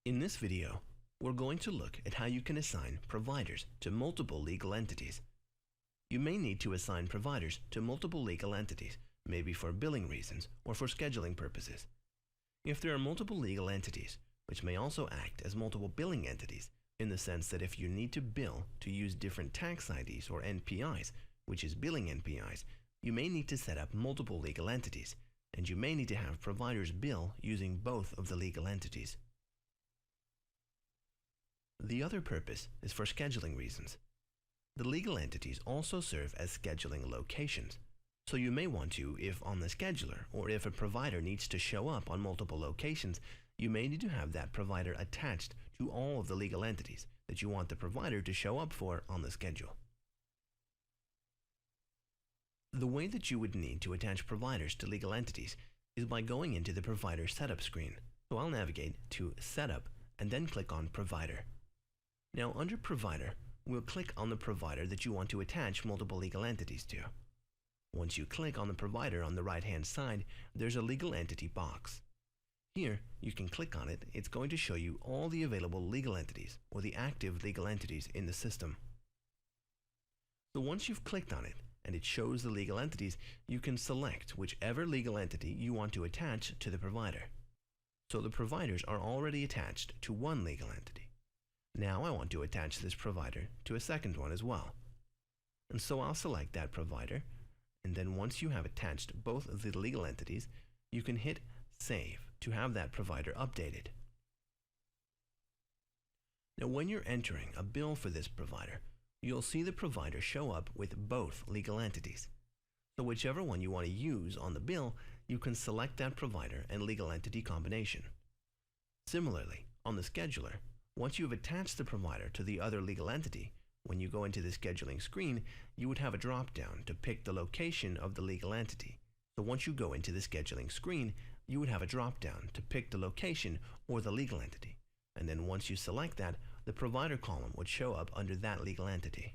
In this video, we're going to look at how you can assign providers to multiple legal entities. You may need to assign providers to multiple legal entities, maybe for billing reasons or for scheduling purposes. If there are multiple legal entities, which may also act as multiple billing entities, in the sense that if you need to bill to use different tax IDs or NPIs, which is billing NPIs, you may need to set up multiple legal entities, and you may need to have providers bill using both of the legal entities. The other purpose is for scheduling reasons. The legal entities also serve as scheduling locations, so you may want to, if on the scheduler or if a provider needs to show up on multiple locations, you may need to have that provider attached to all of the legal entities that you want the provider to show up for on the schedule. The way that you would need to attach providers to legal entities is by going into the provider setup screen. So I'll navigate to Setup and then click on Provider. Now under Provider, we'll click on the provider that you want to attach multiple legal entities to. Once you click on the provider on the right-hand side, there's a legal entity box. Here, you can click on it. It's going to show you all the available legal entities or the active legal entities in the system. So once you've clicked on it and it shows the legal entities, you can select whichever legal entity you want to attach to the provider. So the providers are already attached to one legal entity. Now I want to attach this provider to a second one as well. And so I'll select that provider, and then once you have attached both of the legal entities, you can hit Save to have that provider updated. Now when you're entering a bill for this provider, you'll see the provider show up with both legal entities. So whichever one you want to use on the bill, you can select that provider and legal entity combination. Similarly, on the scheduler, once you've attached the provider to the other legal entity, when you go into the scheduling screen, you would have a drop-down to pick the location of the legal entity. So once you go into the scheduling screen, you would have a drop-down to pick the location or the legal entity. And then once you select that, the provider column would show up under that legal entity.